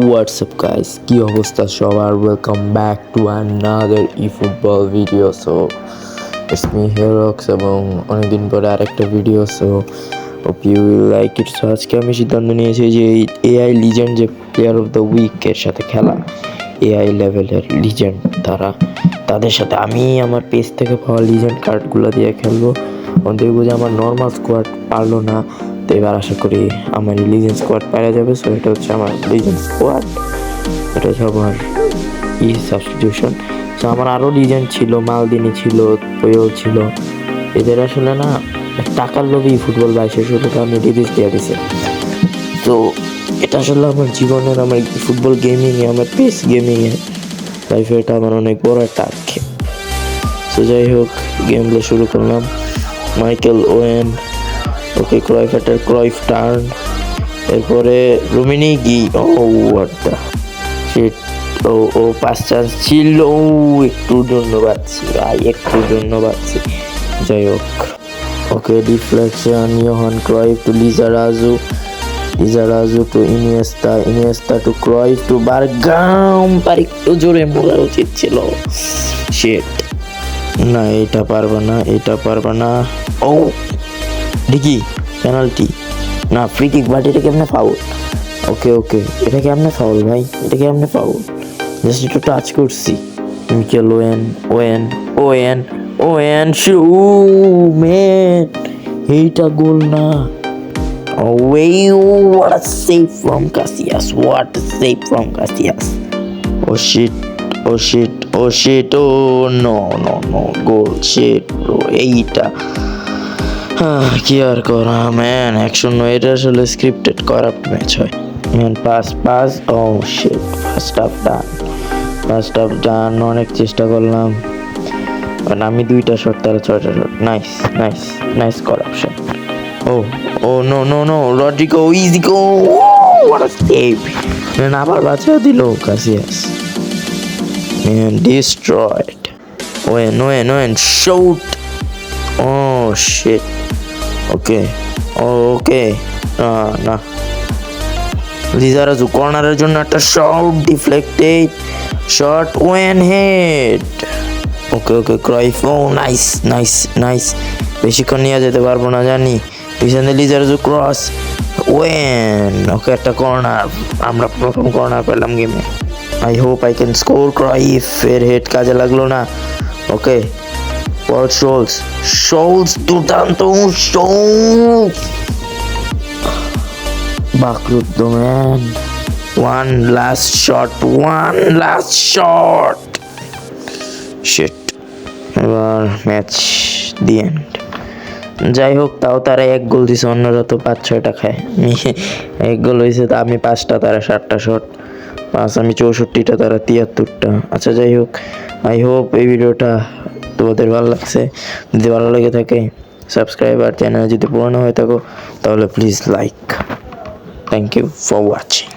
WhatsApp guys, কি অবস্থা সবার? Welcome back to another football video. So it's me Herox এবং অনেকদিন পরে আরেকটা ভিডিও। So hope you will like it. So আজকে আমি সিদ্ধান্ত নিয়েছি যে এই এআই লিজেন্ড যে প্লেয়ার অফ দ্য উইকের সাথে খেলা, এআই লেভেলের লিজেন্ড তাদের সাথে আমি আমার পেজ থেকে পাওয়া লিজেন্ড কার্ডগুলো দিয়ে খেলবো। দেখবো যে আমার নর্মাল স্কোয়াড পারলো না, তো এবার আশা করি আমার লিজেন্ড স্কোয়াড পাওয়া যাবে। সো এটা হচ্ছে আমার লিজেন্ড স্কোয়াড, এটা হচ্ছে আমার সাবস্টিটিউশন। সো আমার আরও লিজেন্ড ছিল, মালদিনি ছিল, তোয়েল ছিল। এদের আসলে না টাকার লোভেই ফুটবল বাইশের শুরুতে আমি রিলিজ দিয়ে দিছে। তো এটা আসলে আমার জীবনের, আমার ফুটবল গেমিংয়ে, আমার পেস গেমিংয়ে লাইফে এটা আমার অনেক বড় একটা আক্ষেপ। সো যাই হোক, গেমগুলো শুরু করলাম। মাইকেল ওয়েন, ওকে ক্রয়ফেটের ক্রয়ফ টার্ন, এরপরে Rummenigge. Oh what the shit, oh pass chance ছিল, একটু জন্য পাচ্ছি ভাই, একটু জন্য পাচ্ছি। যাই হোক, okay deflection, Johan Cruyff to Lizarazu to Iniesta to Cruyff to Bergkamp. আর একটু জোরে মোড়া উচিত ছিল। শিট, না এটা পারবা না। ও ডিকি, পেনাল্টি না, ফ্রি কিক, বাট এটা কেমনে ফাউল? ওকে এটা কেমনে ফাউল ভাই? এটা কেমনে ফাউল? জাস্ট একটু টাচ করছি। মিকেল ওয়েন শু ম্যান, এইটা গোল না। What a save from Casillas. Oh shit, oh no, goal, shit bro, এইটা কি আর করা ম্যান, অ্যাকশন নয়, এটা আসলে স্ক্রিপ্টেড করাপ্ট ম্যাচ হয় man. Pass, oh shit, first half done. অনেক চেষ্টা করলাম, বাট আমি 2টা শট, তারা 6টা shot. Nice corruption. Oh no, Rodrigo, easy go, what a save man, আবার বাঁচা দিল Casillas man, destroyed. Owen, shoot. Oh shit. Okay. না লিজারাজু কর্নারের জন্য একটা shot, deflected shot, Owen head. Okay Cruyff, oh nice. বেশিক্ষণ নিয়ে যেতে পারবো না জানি। পিছনে লিজারাজু ক্রস, ওয়েন। ওকে, একটা কর্নার, আমরা প্রথম কর্নার পেলাম গেমে। I hope I can score. Cruyff এর হেড কাজে লাগলো না। ওকে, পল শোলস দুর্দান্ত, বাকরুদ্ধ man. one last shot. Shit, এবার ম্যাচ দি এন্ড। যাই হোক, তাও তারা 1 গোল দিছে, অন্যরা তো 5-6টা খায়। 1 গোল হয়েছে, তা আমি 5টা, তারা 7টা শট, 5 আমি 64টা, তারা 73টা। আচ্ছা যাই হোক, আই হোপ এই ভিডিওটা তোমাদের ভালো লাগছে। যদি ভালো লেগে থাকে সাবস্ক্রাইব, আর চ্যানেলে যদি পুরনো হয়ে থাকো তাহলে please like. Thank you for watching.